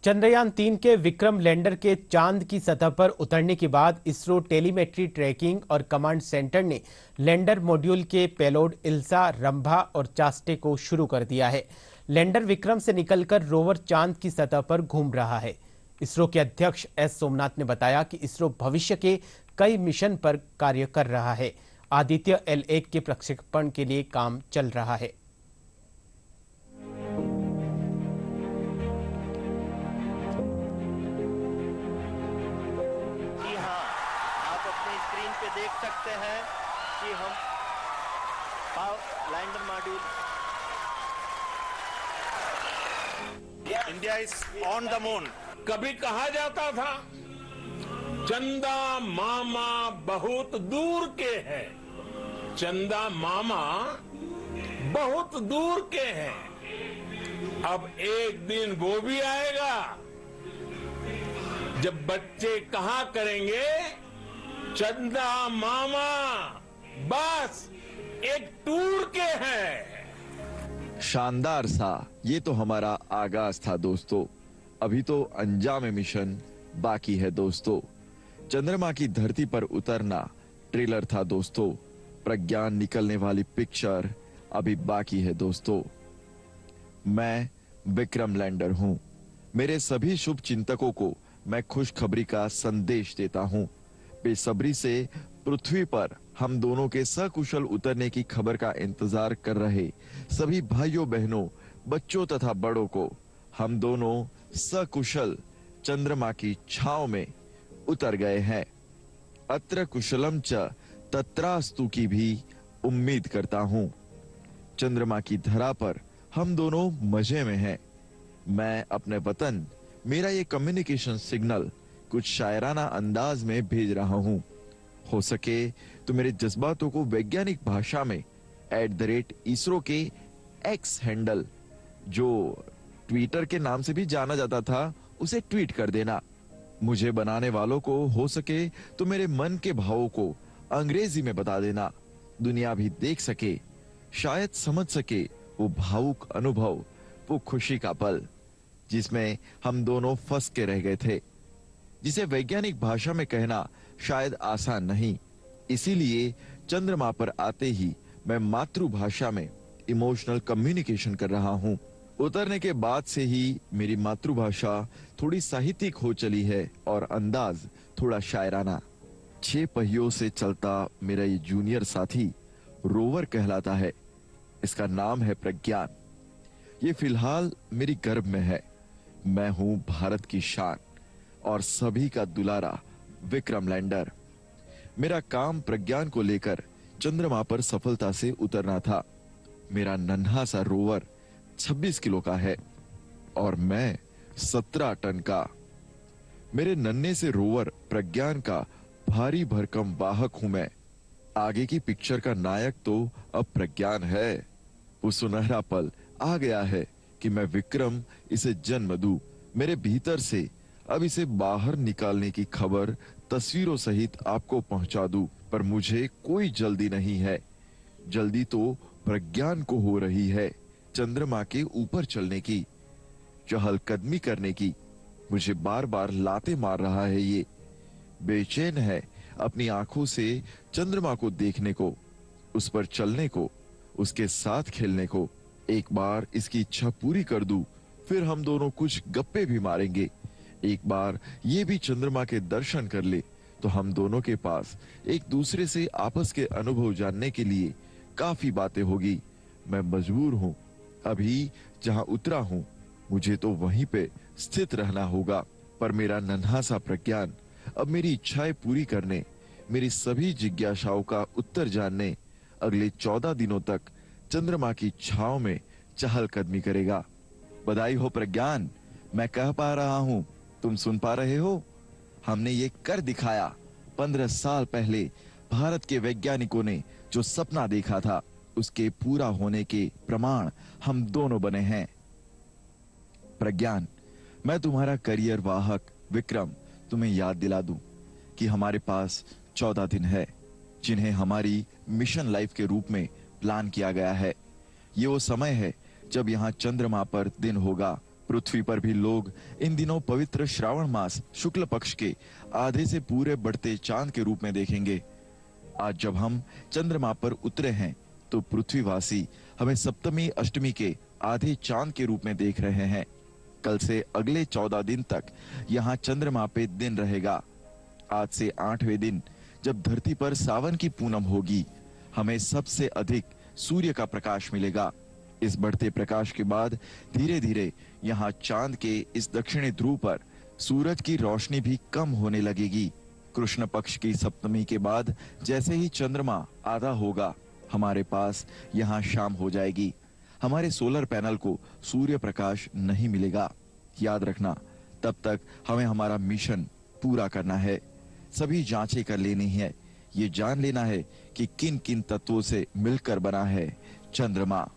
चंद्रयान-3 के विक्रम लैंडर के चांद की सतह पर उतरने के बाद इसरो टेलीमेट्री ट्रैकिंग और कमांड सेंटर ने लैंडर मॉड्यूल के पेलोड इल्सा, रंभा और चास्टे को शुरू कर दिया है। लैंडर विक्रम से निकलकर रोवर चांद की सतह पर घूम रहा है। इसरो के अध्यक्ष एस सोमनाथ ने बताया कि इसरो भविष्य के कई मिशन पर कार्य कर रहा है। आदित्य L1 के प्रक्षेपण के लिए काम चल रहा है। स्क्रीन पे देख सकते हैं कि हम lander module India is on the moon. कभी कहा जाता था चंदा मामा बहुत दूर के हैं, चंदा मामा बहुत दूर के हैं। अब एक दिन वो भी आएगा जब बच्चे कहा करेंगे चंदा मामा बस एक टूर के हैं। शानदार सा ये तो हमारा आगाज था दोस्तों। अभी तो अंजाम मिशन बाकी है दोस्तों। चंद्रमा की धरती पर उतरना ट्रेलर था दोस्तों। प्रज्ञान निकलने वाली पिक्चर अभी बाकी है दोस्तों। मैं विक्रम लैंडर हूं। मेरे सभी शुभ चिंतकों को मैं खुशखबरी का संदेश देता हूं। बेसब्री से पृथ्वी पर हम दोनों के सकुशल उतरने की खबर का इंतजार कर रहे सभी भाइयों बहनों, बच्चों तथा बड़ों को हम दोनों सकुशल चंद्रमा की छांव में उतर गए हैं। अत्र कुशलम च तत्रास्तु की भी उम्मीद करता हूं। चंद्रमा की धरा पर हम दोनों मजे में हैं। मैं अपने वतन मेरा ये कम्युनिकेशन सिग्नल कुछ शायराना अंदाज में भेज रहा हूं। हो सके तो मेरे जज्बातों को वैज्ञानिक भाषा में @ISRO के एक्स हैंडल, जो ट्विटर के नाम से भी जाना जाता था, उसे ट्वीट कर देना। मुझे बनाने वालों को हो सके तो मेरे मन के भावों को अंग्रेजी में बता देना। दुनिया भी देख सके, शायद समझ सके वो भावुक अनुभव, वो खुशी का पल जिसमें हम दोनों फंस के रह गए थे, जिसे वैज्ञानिक भाषा में कहना शायद आसान नहीं। इसीलिए चंद्रमा पर आते ही मैं मातृभाषा में इमोशनल कम्युनिकेशन कर रहा हूं। उतरने के बाद से ही मेरी मातृभाषा थोड़ी साहित्यिक हो चली है और अंदाज थोड़ा शायराना। 6 पहियों से चलता मेरा ये जूनियर साथी रोवर कहलाता है। इसका नाम है प्रज्ञान। ये फिलहाल मेरी गर्भ में है। मैं हूं भारत की शान और सभी का दुलारा विक्रम लैंडर। मेरा काम प्रज्ञान को लेकर चंद्रमा पर सफलता से उतरना था। मेरा नन्हा सा रोवर 26 किलो का है और मैं 17 टन का। मेरे नन्हे से रोवर प्रज्ञान का भारी भरकम वाहक हूं मैं। आगे की पिक्चर का नायक तो अब प्रज्ञान है। वो सुनहरा पल आ गया है कि मैं विक्रम इसे जन्म दूं। मेरे भीतर से अब इसे बाहर निकालने की खबर तस्वीरों सहित आपको पहुंचा दूं, पर मुझे कोई जल्दी नहीं है। जल्दी तो प्रज्ञान को हो रही है चंद्रमा के ऊपर चलने की, चहलकदमी करने की। मुझे बार बार लाते मार रहा है ये। बेचैन है अपनी आंखों से चंद्रमा को देखने को, उस पर चलने को, उसके साथ खेलने को। एक बार इसकी इच्छा पूरी कर दूं, फिर हम दोनों कुछ गप्पे भी मारेंगे। एक बार ये भी चंद्रमा के दर्शन कर ले तो हम दोनों के पास एक दूसरे से आपस के अनुभव जानने के लिए काफी बातें होगी। मैं मजबूर हूं, अभी जहां उतरा हूं मुझे तो वहीं पे स्थित रहना होगा। पर मेरा नन्हा सा प्रज्ञान अब मेरी इच्छाएं पूरी करने, मेरी सभी जिज्ञासाओं का उत्तर जानने अगले 14 दिनों तक चंद्रमा की छांव में चहलकदमी करेगा। बधाई हो प्रज्ञान, मैं कह पा रहा हूं, तुम सुन पा रहे हो? हमने ये कर दिखाया। 15 साल पहले भारत के वैज्ञानिकों ने जो सपना देखा था, उसके पूरा होने के प्रमाण हम दोनों बने हैं। प्रज्ञान, मैं तुम्हारा करियर वाहक विक्रम तुम्हें याद दिला दूं कि हमारे पास 14 दिन है, जिन्हें हमारी मिशन लाइफ के रूप में प्लान किया गया है। ये वो समय है जब यहाँ चंद्रमा पर दिन होगा पृथ्वी पर भी लोग इन दिनों पवित्र श्रावण मास शुक्ल पक्ष के आधे से पूरे बढ़ते चांद के रूप में देखेंगे। आज जब हम चंद्रमा पर उतरे हैं तो पृथ्वीवासी हमें सप्तमी अष्टमी के आधे चांद के रूप में देख रहे हैं। कल से अगले 14 दिन तक यहाँ चंद्रमा पे दिन रहेगा। आज से 8वें दिन जब धरती पर सावन की पूनम होगी, हमें सबसे अधिक सूर्य का प्रकाश मिलेगा। इस बढ़ते प्रकाश के बाद धीरे धीरे यहाँ चांद के इस दक्षिणी ध्रुव पर सूरज की रोशनी भी कम होने लगेगी। कृष्ण पक्ष की सप्तमी के बाद जैसे ही चंद्रमा आधा होगा, हमारे पास यहाँ शाम हो जाएगी। हमारे सोलर पैनल को सूर्य प्रकाश नहीं मिलेगा। याद रखना, तब तक हमें हमारा मिशन पूरा करना है। सभी जांचें कर लेनी है। ये जान लेना है कि किन किन तत्वों से मिलकर बना है चंद्रमा।